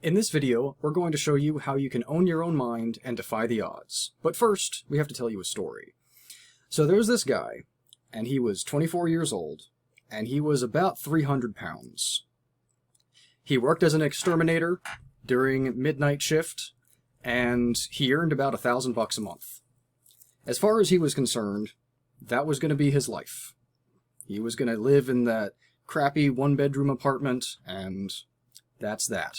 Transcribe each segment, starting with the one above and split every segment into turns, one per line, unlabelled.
In this video, we're going to show you how you can own your own mind and defy the odds. But first, we have to tell you a story. So there's this guy, and he was 24 years old, and he was about 300 pounds. He worked as an exterminator during midnight shift, and he earned about $1,000 a month. As far as he was concerned, that was going to be his life. He was going to live in that crappy one-bedroom apartment, and that's that.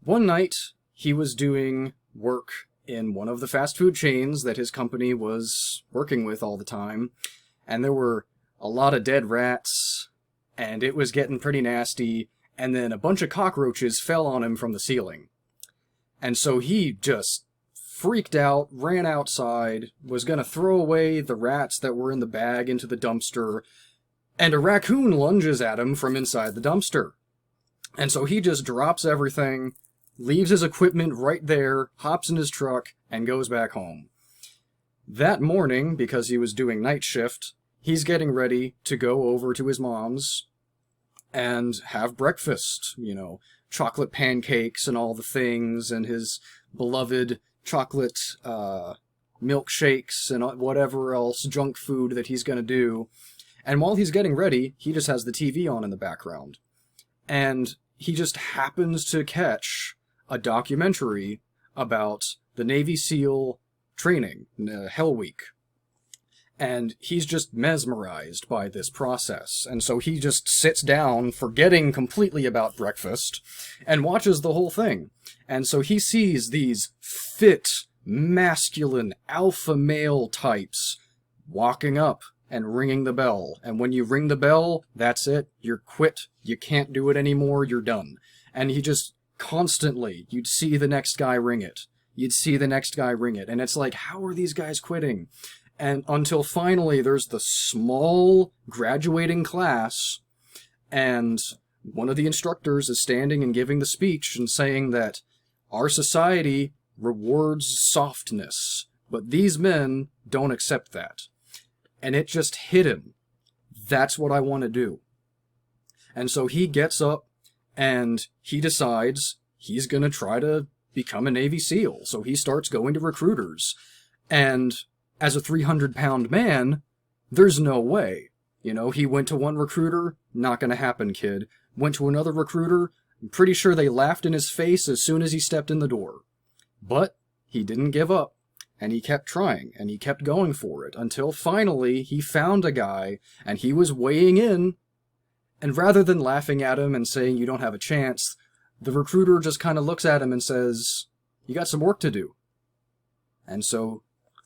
One night, he was doing work in one of the fast food chains that his company was working with all the time, and there were a lot of dead rats, and it was getting pretty nasty, and then a bunch of cockroaches fell on him from the ceiling. And so he just freaked out, ran outside, was going to throw away the rats that were in the bag into the dumpster, and a raccoon lunges at him from inside the dumpster. And so he just drops everything, leaves his equipment right there, hops in his truck, and goes back home. That morning, because he was doing night shift, he's getting ready to go over to his mom's and have breakfast, chocolate pancakes and all the things, and his beloved chocolate milkshakes and whatever else junk food that he's going to do. And while he's getting ready, he just has the TV on in the background. And he just happens to catch a documentary about the Navy SEAL training, Hell Week. And he's just mesmerized by this process. And so he just sits down, forgetting completely about breakfast, and watches the whole thing. And so he sees these fit, masculine, alpha male types walking up and ringing the bell. And when you ring the bell, that's it. You're quit. You can't do it anymore. You're done. And he just constantly, you'd see the next guy ring it. You'd see the next guy ring it. And it's like, how are these guys quitting? And until finally there's the small graduating class, and one of the instructors is standing and giving the speech and saying that our society rewards softness, but these men don't accept that. And it just hit him. That's what I want to do. And so he gets up and he decides he's going to try to become a Navy SEAL. So he starts going to recruiters. And as a 300-pound man, there's no way. He went to one recruiter, not going to happen, kid. Went to another recruiter, I'm pretty sure they laughed in his face as soon as he stepped in the door. But he didn't give up, and he kept trying, and he kept going for it, until finally he found a guy, and he was weighing in, and rather than laughing at him and saying, you don't have a chance, the recruiter just kind of looks at him and says, you got some work to do. And so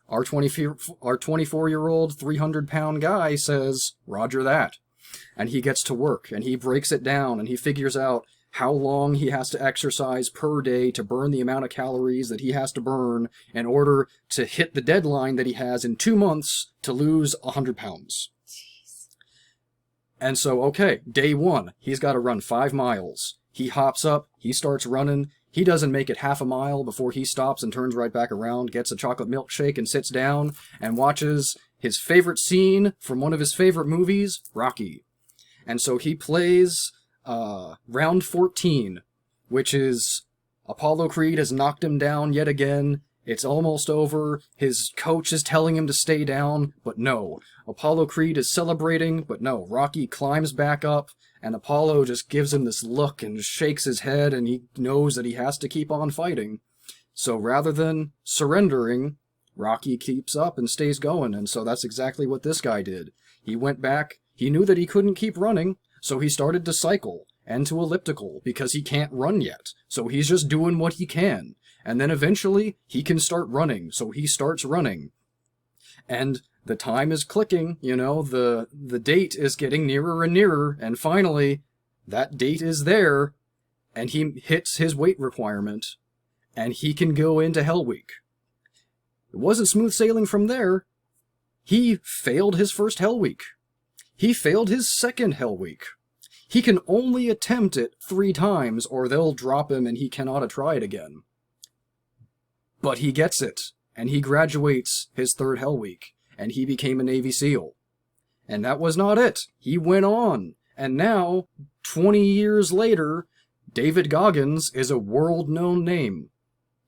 our 24-year-old, 300-pound guy says, roger that. And he gets to work, and he breaks it down, and he figures out how long he has to exercise per day to burn the amount of calories that he has to burn in order to hit the deadline that he has in 2 months to lose 100 pounds. Jeez. And so, okay, day one, he's got to run 5 miles. He hops up, he starts running. He doesn't make it half a mile before he stops and turns right back around, gets a chocolate milkshake and sits down and watches his favorite scene from one of his favorite movies, Rocky. And so he plays round 14, which is Apollo Creed has knocked him down yet again. It's almost over. His coach is telling him to stay down, but no. Apollo Creed is celebrating, but no. Rocky climbs back up, and Apollo just gives him this look and shakes his head, and he knows that he has to keep on fighting. So rather than surrendering, Rocky keeps up and stays going, and so that's exactly what this guy did. He went back. He knew that he couldn't keep running, so he started to cycle and to elliptical because he can't run yet. So he's just doing what he can. And then eventually he can start running. So he starts running. And the time is clicking, the date is getting nearer and nearer. And finally, that date is there. And he hits his weight requirement. And he can go into Hell Week. It wasn't smooth sailing from there. He failed his first Hell Week. He failed his second Hell Week. He can only attempt it 3 times or they'll drop him and he cannot try it again. But he gets it, and he graduates his 3rd Hell Week, and he became a Navy SEAL. And that was not it. He went on, and now, 20 years later, David Goggins is a world-known name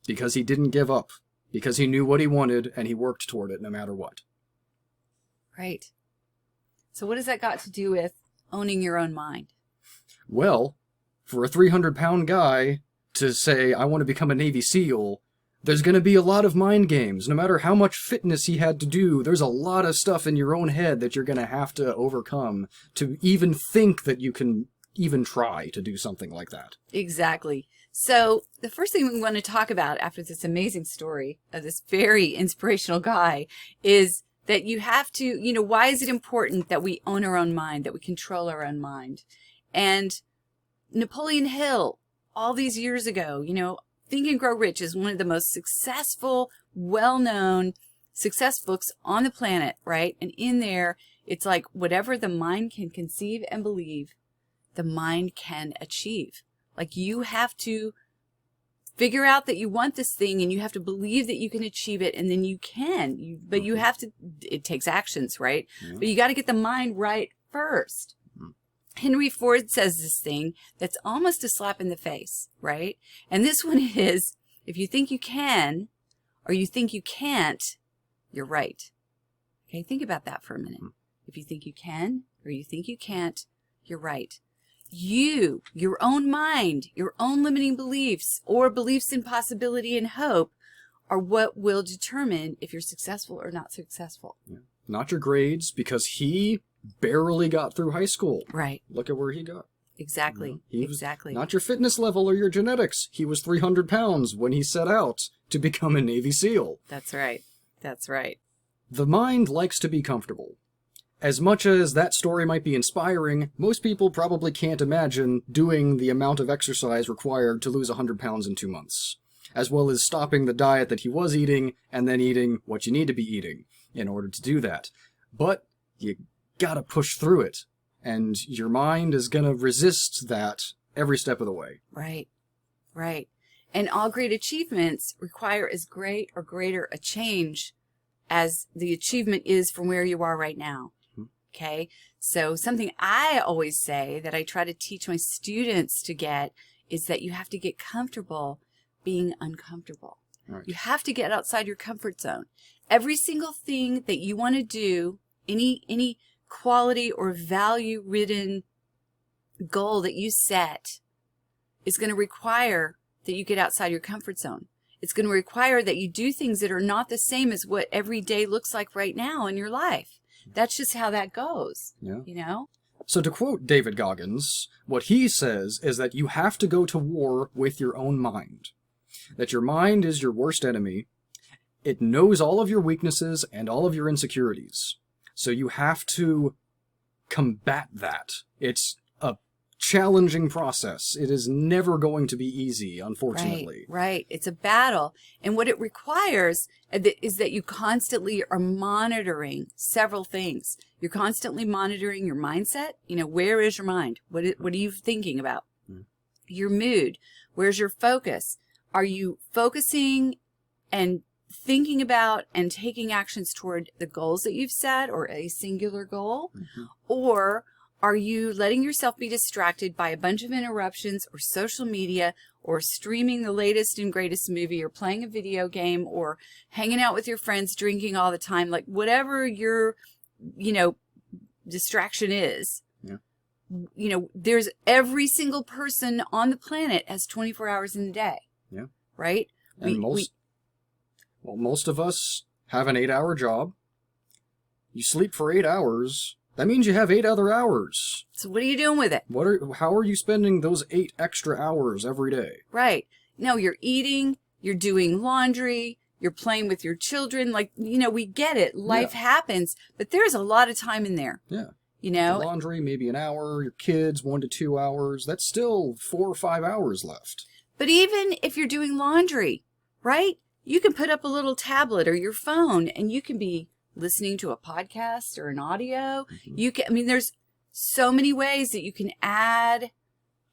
because he didn't give up, because he knew what he wanted and he worked toward it no matter what.
Right. So what has that got to do with owning your own mind?
Well, for a 300-pound guy to say, I want to become a Navy SEAL, there's going to be a lot of mind games. No matter how much fitness he had to do, there's a lot of stuff in your own head that you're going to have to overcome to even think that you can even try to do something like that.
Exactly. So the first thing we want to talk about after this amazing story of this very inspirational guy is that you have to, why is it important that we own our own mind, that we control our own mind? And Napoleon Hill, all these years ago, Think and Grow Rich is one of the most successful, well-known, success books on the planet, right? And in there, it's like whatever the mind can conceive and believe, the mind can achieve. Like you have to figure out that you want this thing and you have to believe that you can achieve it and then you can. But you have to, it takes actions, right? Mm-hmm. But you got to get the mind right first. Henry Ford says this thing that's almost a slap in the face, right? And this one is, if you think you can or you think you can't, you're right. Okay, think about that for a minute. If you think you can or you think you can't, you're right. You, your own mind, your own limiting beliefs or beliefs in possibility and hope are what will determine if you're successful or not successful.
Yeah. Not your grades, because he barely got through high school.
Right.
Look at where he got.
Exactly. Exactly.
Not your fitness level or your genetics. He was 300 pounds when he set out to become a Navy SEAL.
That's right. That's right.
The mind likes to be comfortable. As much as that story might be inspiring, most people probably can't imagine doing the amount of exercise required to lose 100 pounds in 2 months, as well as stopping the diet that he was eating and then eating what you need to be eating in order to do that. But you gotta push through it, and your mind is gonna resist that every step of the way.
Right, right. And all great achievements require as great or greater a change as the achievement is from where you are right now. Okay, so something I always say that I try to teach my students to get is that you have to get comfortable being uncomfortable. Right. You have to get outside your comfort zone. Every single thing that you want to do, any quality or value-ridden goal that you set is going to require that you get outside your comfort zone. It's going to require that you do things that are not the same as what every day looks like right now in your life. That's just how that goes,
So to quote David Goggins, what he says is that you have to go to war with your own mind. That your mind is your worst enemy. It knows all of your weaknesses and all of your insecurities. So you have to combat that. It's a challenging process. It is never going to be easy, unfortunately.
Right. It's a battle. And what it requires is that you constantly are monitoring several things. You're constantly monitoring your mindset. Where is your mind? What are you thinking about? Your mood. Where's your focus? Are you focusing and thinking about and taking actions toward the goals that you've set or a singular goal? Or are you letting yourself be distracted by a bunch of interruptions or social media or streaming the latest and greatest movie or playing a video game or hanging out with your friends, drinking all the time, like whatever your, distraction is? There's every single person on the planet has 24 hours in a day.
Yeah.
Right?
And most of us have an 8-hour job. You sleep for 8 hours. That means you have 8 other hours.
So what are you doing with it?
How are you spending those 8 extra hours every day?
Right. No, you're eating, you're doing laundry, you're playing with your children. We get it. Life happens, but there's a lot of time in there.
Yeah. The laundry, maybe an hour. Your kids, 1 to 2 hours. That's still 4 or 5 hours left.
But even if you're doing laundry, right? You can put up a little tablet or your phone and you can be listening to a podcast or an audio. There's so many ways that you can add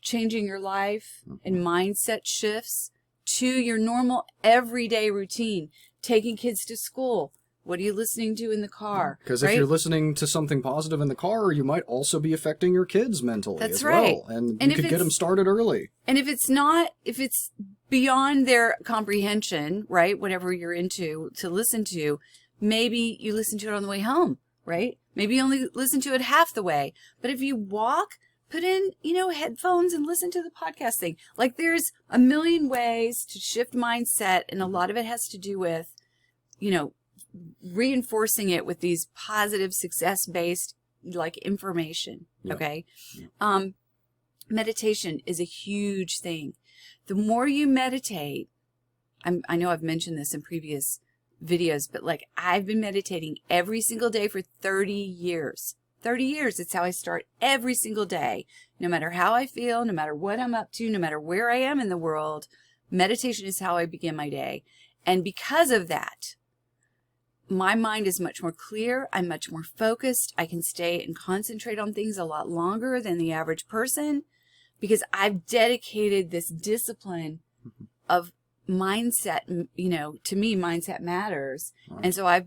changing your life and mindset shifts to your normal everyday routine. Taking kids to school, What are you listening to in the car?
Because if you're listening to something positive in the car, you might also be affecting your kids mentally as well. And you could get them started early.
And if it's beyond their comprehension, right, whatever you're into to listen to, maybe you listen to it on the way home, right? Maybe you only listen to it half the way. But if you walk, put in, headphones and listen to the podcast thing. Like, there's a million ways to shift mindset, and a lot of it has to do with, reinforcing it with these positive, success-based, information, okay? Yeah. Meditation is a huge thing. The more you meditate, I know I've mentioned this in previous videos, but I've been meditating every single day for 30 years. 30 years. It's how I start every single day. No matter how I feel, no matter what I'm up to, no matter where I am in the world, meditation is how I begin my day. And because of that, my mind is much more clear. I'm much more focused. I can stay and concentrate on things a lot longer than the average person because I've dedicated this discipline of mindset. To me, mindset matters. Right. And so I've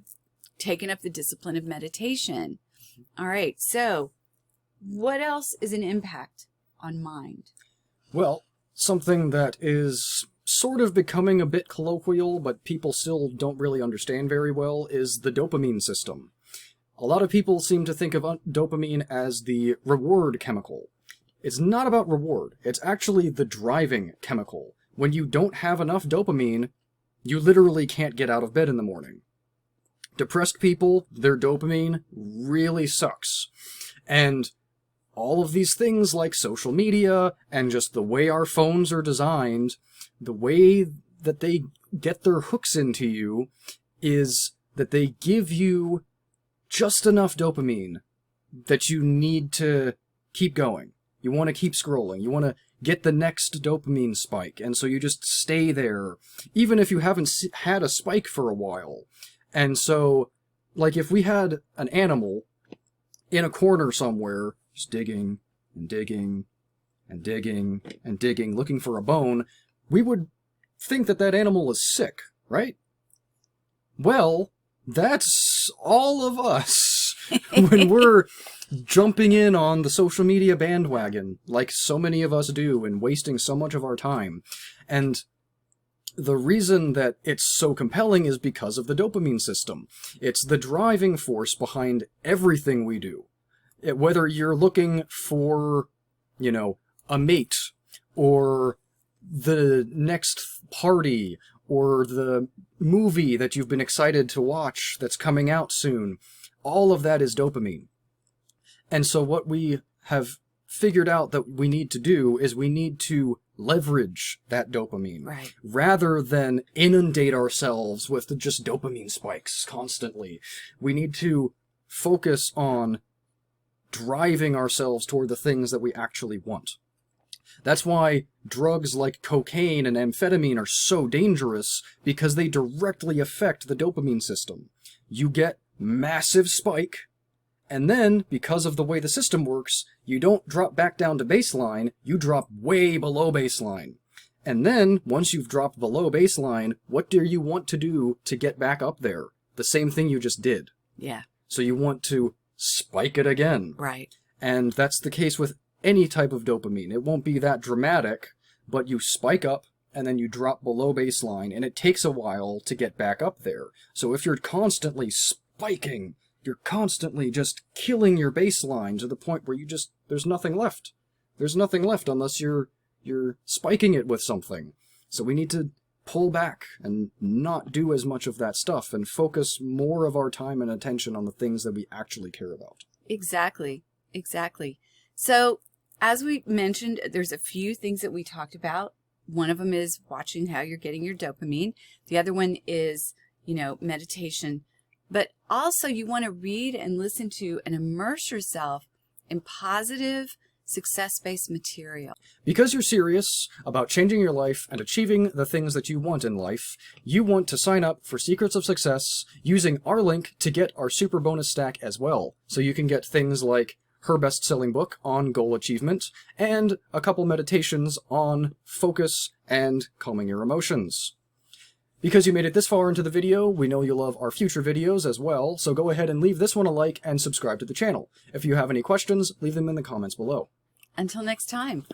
taken up the discipline of meditation. All right. So what else is an impact on mind?
Well, something that is sort of becoming a bit colloquial, but people still don't really understand very well, is the dopamine system. A lot of people seem to think of dopamine as the reward chemical. It's not about reward. It's actually the driving chemical. When you don't have enough dopamine, you literally can't get out of bed in the morning. Depressed people, their dopamine really sucks. And all of these things like social media and just the way our phones are designed, the way that they get their hooks into you is that they give you just enough dopamine that you need to keep going. You want to keep scrolling. You want to get the next dopamine spike. And so you just stay there, even if you haven't had a spike for a while. And so, if we had an animal in a corner somewhere, just digging and digging and digging and digging, looking for a bone, we would think that that animal is sick, right? Well, that's all of us when we're jumping in on the social media bandwagon, like so many of us do, and wasting so much of our time. And the reason that it's so compelling is because of the dopamine system. It's the driving force behind everything we do. Whether you're looking for, a mate, or the next party, or the movie that you've been excited to watch that's coming out soon, all of that is dopamine. And so what we have figured out that we need to do is we need to leverage that dopamine,
right,
rather than inundate ourselves with just dopamine spikes constantly. We need to focus on driving ourselves toward the things that we actually want. That's why drugs like cocaine and amphetamine are so dangerous, because they directly affect the dopamine system. You get massive spike, and then, because of the way the system works, you don't drop back down to baseline, you drop way below baseline. And then, once you've dropped below baseline, what do you want to do to get back up there? The same thing you just did.
Yeah.
So you want to spike it again.
Right.
And that's the case with any type of dopamine. It won't be that dramatic, but you spike up and then you drop below baseline, and it takes a while to get back up there. So if you're constantly spiking, you're constantly just killing your baseline to the point where there's nothing left. There's nothing left unless you're spiking it with something. So we need to pull back and not do as much of that stuff and focus more of our time and attention on the things that we actually care about.
Exactly. So, as we mentioned, there's a few things that we talked about. One of them is watching how you're getting your dopamine. The other one is, meditation. But also you want to read and listen to and immerse yourself in positive, success-based material.
Because you're serious about changing your life and achieving the things that you want in life, you want to sign up for Secrets of Success using our link to get our super bonus stack as well. So you can get things like her best-selling book on goal achievement and a couple meditations on focus and calming your emotions. Because you made it this far into the video, we know you love our future videos as well, so go ahead and leave this one a like and subscribe to the channel. If you have any questions, leave them in the comments below.
Until next time.